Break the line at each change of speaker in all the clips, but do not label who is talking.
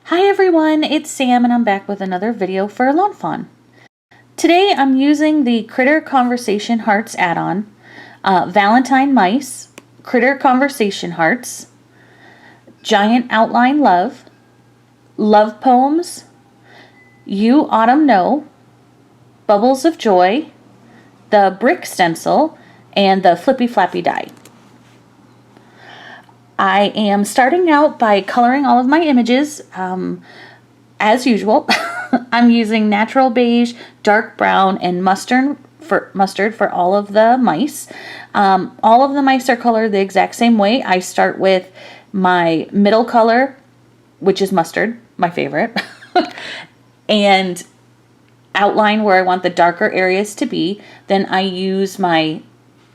Hi everyone, it's Sam and I'm back with another video for Lawn Fawn. Today I'm using the Critter Conversation Hearts add-on, Valentine Mice, Critter Conversation Hearts, Giant Outline Love, Love Poems, You Autumn Know, Bubbles of Joy, the Brick Stencil, and the Flippy Flappy die. I am starting out by coloring all of my images, as usual. I'm using natural beige, dark brown, and mustard for all of the mice. All of the mice are colored the exact same way. I start with my middle color, which is mustard, my favorite, and outline where I want the darker areas to be. Then I use my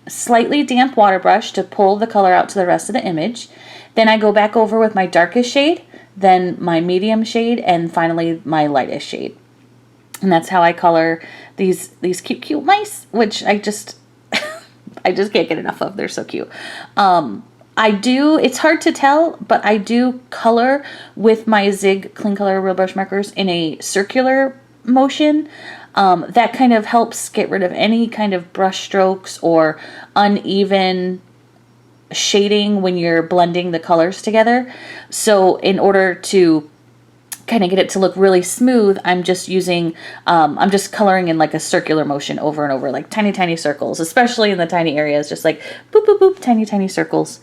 slightly damp water brush to pull the color out to the rest of the image. Then I go back over with my darkest shade, then my medium shade, and finally my lightest shade. And that's how I color these cute mice, which I just I just can't get enough of. They're so cute. It's hard to tell, but I do color with my Zig Clean Color Real Brush markers in a circular motion. That kind of helps get rid of any kind of brush strokes or uneven shading when you're blending the colors together. So in order to kind of get it to look really smooth, I'm just using, I'm just coloring in like a circular motion over and over, like tiny circles, especially in the tiny areas, just like boop, boop, boop, tiny circles.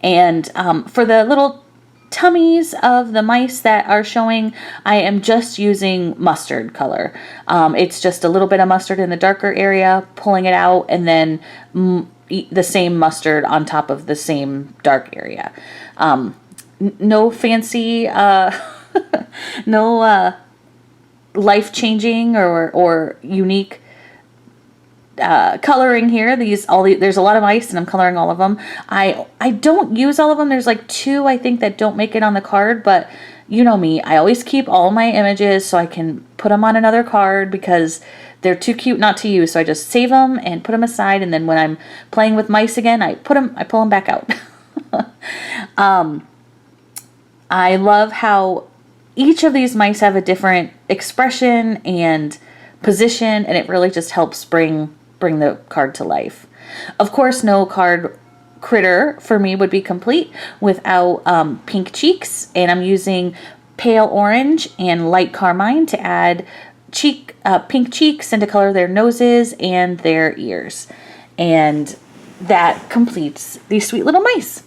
And for the little tummies of the mice that are showing, I am just using mustard color. It's just a little bit of mustard in the darker area, pulling it out, and then the same mustard on top of the same dark area. No fancy, no life-changing or unique coloring here. There's a lot of mice and I'm coloring all of them. I don't use all of them. There's like 2 I think that don't make it on the card, but you know me, I always keep all my images so I can put them on another card because they're too cute not to use. So I just save them and put them aside, and then when I'm playing with mice again, I pull them back out. I love how each of these mice have a different expression and position, and it really just helps bring the card to life. Of course, no card critter for me would be complete without pink cheeks, and I'm using pale orange and light carmine to add pink cheeks and to color their noses and their ears. And that completes these sweet little mice.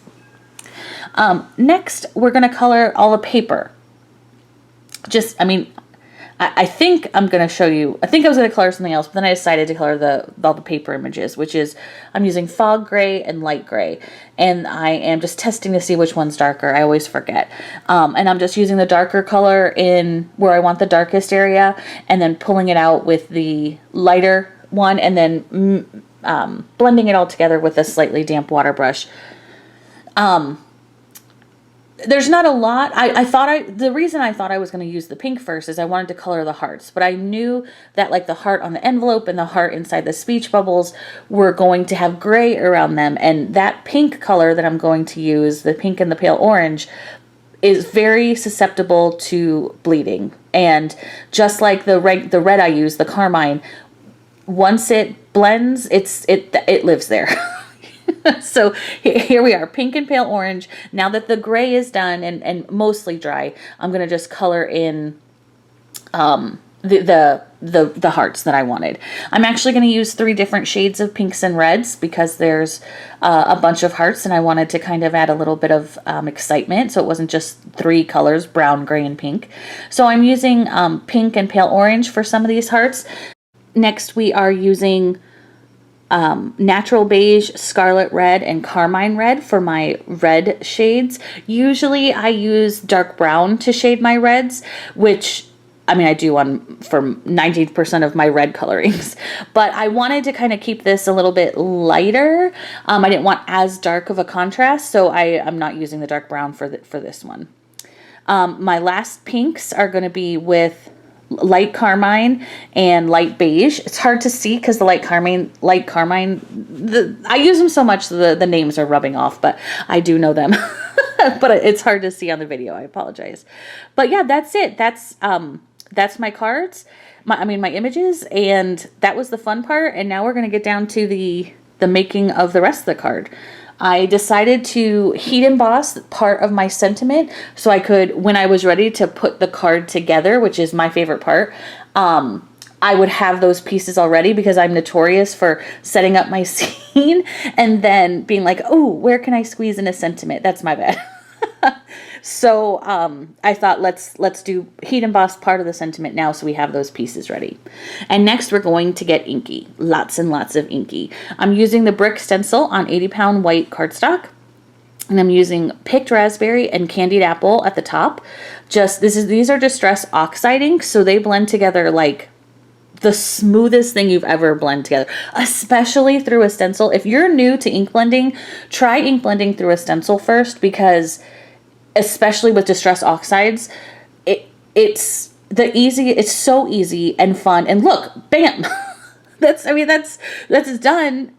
Next, we're going to color all the paper. I think I'm going to show you, I think I was going to color something else, but then I decided to color all the paper images, which is, I'm using fog gray and light gray, and I am just testing to see which one's darker. I always forget. And I'm just using the darker color in where I want the darkest area, and then pulling it out with the lighter one, and then blending it all together with a slightly damp water brush. There's not a lot. The reason I thought I was going to use the pink first is I wanted to color the hearts, but I knew that like the heart on the envelope and the heart inside the speech bubbles were going to have gray around them, and that pink color that I'm going to use, the pink and the pale orange, is very susceptible to bleeding. And just like the red I use, the carmine, once it blends, it lives there. So here we are, pink and pale orange. Now that the gray is done and mostly dry, I'm going to just color in the hearts that I wanted. I'm actually going to use 3 different shades of pinks and reds because there's a bunch of hearts, and I wanted to kind of add a little bit of excitement, so it wasn't just 3 colors, brown, gray, and pink. So I'm using pink and pale orange for some of these hearts. Next, we are using natural beige, scarlet red, and carmine red for my red shades. Usually I use dark brown to shade my reds, which I do for 90% of my red colorings, but I wanted to kind of keep this a little bit lighter. I didn't want as dark of a contrast, so I'm not using the dark brown for this one. My last pinks are going to be with light carmine and light beige. It's hard to see because the light carmine, I use them so much the names are rubbing off, but I do know them. but it's hard to see on the video. I apologize. But yeah, that's it. That's my cards. My images, and that was the fun part. And now we're going to get down to the making of the rest of the card. I decided to heat emboss part of my sentiment so I could, when I was ready to put the card together, which is my favorite part, I would have those pieces already, because I'm notorious for setting up my scene and then being like, oh, where can I squeeze in a sentiment? That's my bad. So I thought let's do heat emboss part of the sentiment now, so we have those pieces ready. And next we're going to get inky, lots and lots of inky. I'm using the brick stencil on 80-pound white cardstock, and I'm using picked raspberry and candied apple at the top. These are Distress Oxide ink, so they blend together like the smoothest thing you've ever blended together, especially through a stencil. If you're new to ink blending, try ink blending through a stencil first, because especially with Distress Oxides, it's so easy and fun. And look, bam, that's done.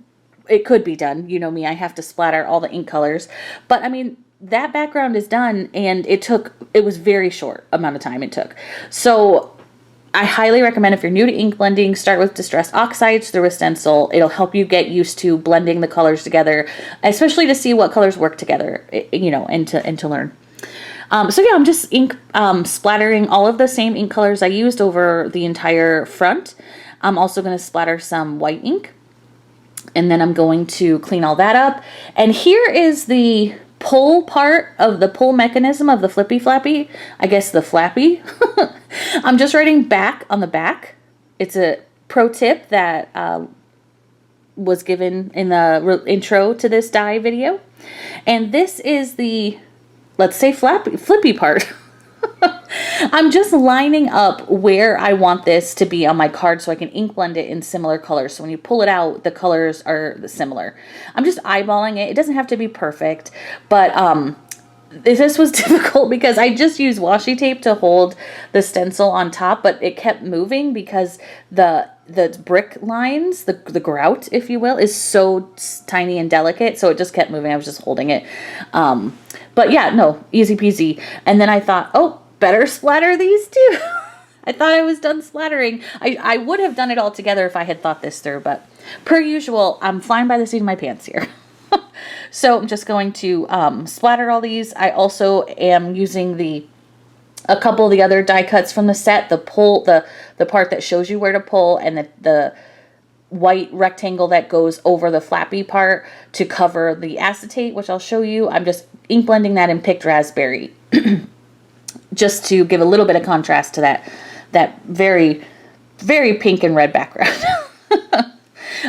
It could be done. You know me, I have to splatter all the ink colors, but I mean, that background is done, and it was very short amount of time it took. So I highly recommend, if you're new to ink blending, start with Distress Oxides through a stencil. It'll help you get used to blending the colors together, especially to see what colors work together, and to learn. So yeah, I'm just splattering all of the same ink colors I used over the entire front. I'm also going to splatter some white ink, and then I'm going to clean all that up. And here is the pull part of the pull mechanism of the Flippy Flappy. I guess the Flappy. I'm just writing back on the back. It's a pro tip that was given in the intro to this die video. And this is the, let's say, flippy part. I'm just lining up where I want this to be on my card so I can ink blend it in similar colors. So when you pull it out, the colors are similar. I'm just eyeballing it. It doesn't have to be perfect, but this was difficult because I just used washi tape to hold the stencil on top, but it kept moving because the brick lines, the grout, if you will, is so tiny and delicate. So it just kept moving. I was just holding it. But yeah, no, easy peasy. And then I thought, oh, better splatter these too. I thought I was done splattering. I would have done it all together if I had thought this through, but per usual, I'm flying by the seat of my pants here. So I'm just going to splatter all these. I also am using a couple of the other die cuts from the set, the part that shows you where to pull, and the white rectangle that goes over the flappy part to cover the acetate, which I'll show you. I'm just ink blending that in picked raspberry just to give a little bit of contrast to that very, very pink and red background.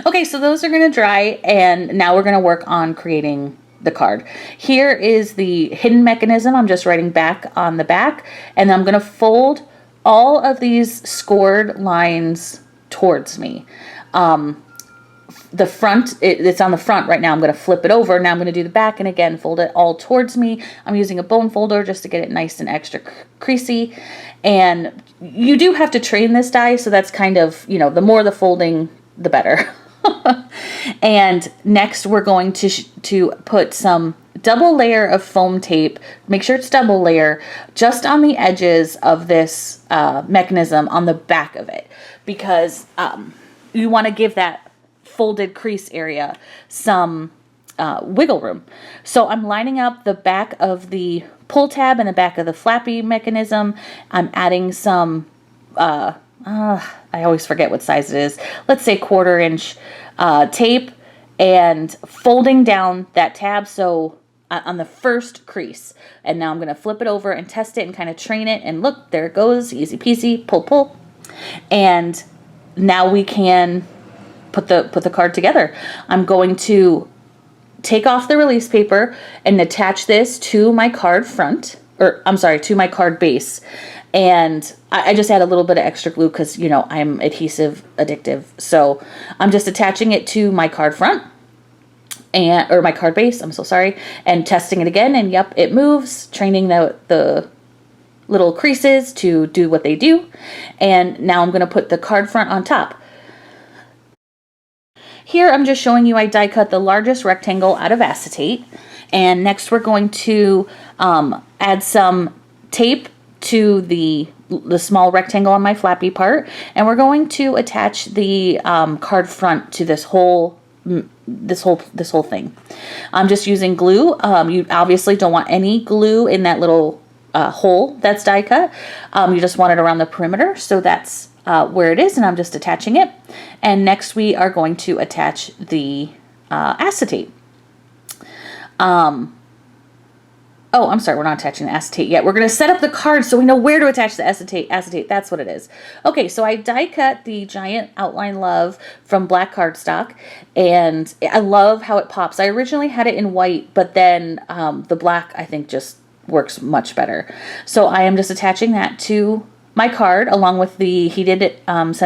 Okay, so those are going to dry, and now we're going to work on creating the card. Here is the hidden mechanism. I'm just writing back on the back, and I'm going to fold all of these scored lines towards me. The front, it's on the front right now. I'm going to flip it over. Now I'm going to do the back, and again, fold it all towards me. I'm using a bone folder just to get it nice and extra creasy. And you do have to train this die, so that's kind of, the more the folding, the better. And next we're going to put some double layer of foam tape. Make sure it's double layer just on the edges of this mechanism on the back of it, because you want to give that folded crease area some wiggle room. So I'm lining up the back of the pull tab and the back of the flappy mechanism. I'm adding some I always forget what size it is. Let's say 1/4 inch tape, and folding down that tab so on the first crease. And now I'm going to flip it over and test it and kind of train it. And look, there it goes. Easy peasy, pull, pull. And now we can put the card together. I'm going to take off the release paper and attach this to my card front, or I'm sorry, to my card base. And I just add a little bit of extra glue because, I'm adhesive addictive. So I'm just attaching it to my card front or my card base. I'm so sorry. And testing it again. And yep, it moves, training the little creases to do what they do. And now I'm going to put the card front on top. Here I'm just showing you I die cut the largest rectangle out of acetate. And next we're going to add some tape to the small rectangle on my flappy part, and we're going to attach the card front to this whole thing. I'm just using glue. You obviously don't want any glue in that little hole that's die cut. You just want it around the perimeter, so that's where it is, and I'm just attaching it. And next we are going to attach the acetate. Oh, I'm sorry, we're not attaching the acetate yet. We're going to set up the card so we know where to attach the acetate. That's what it is. Okay, so I die cut the giant outline love from black cardstock, and I love how it pops. I originally had it in white, but then the black, I think, just works much better. So I am just attaching that to my card along with the heat embossed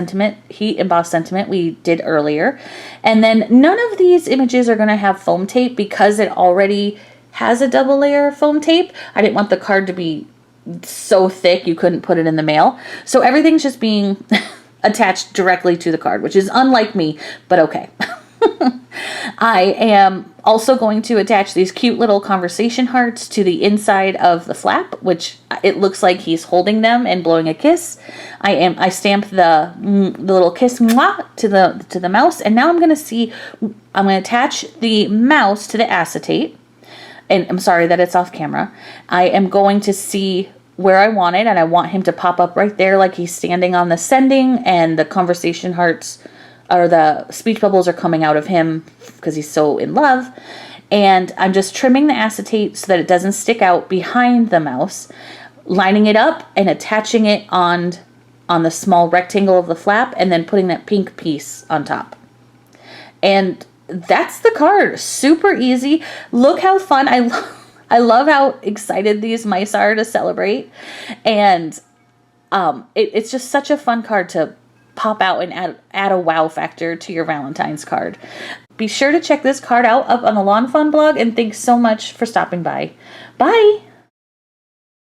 sentiment we did earlier. And then none of these images are going to have foam tape because it already has a double layer of foam tape. I didn't want the card to be so thick you couldn't put it in the mail. So everything's just being attached directly to the card, which is unlike me, but okay. I am also going to attach these cute little conversation hearts to the inside of the flap, which it looks like he's holding them and blowing a kiss. I stamped the little kiss mwah to the mouse, and now I'm going to attach the mouse to the acetate. And I'm sorry that it's off camera. I am going to see where I want it, and I want him to pop up right there like he's standing on the sending, and the conversation hearts or the speech bubbles are coming out of him because he's so in love. And I'm just trimming the acetate so that it doesn't stick out behind the mouse, lining it up and attaching it on the small rectangle of the flap, and then putting that pink piece on top. And that's the card. Super easy. Look how fun. I love how excited these mice are to celebrate. And it's just such a fun card to pop out and add a wow factor to your Valentine's card. Be sure to check this card out up on the Lawn Fawn blog, and thanks so much for stopping by. Bye!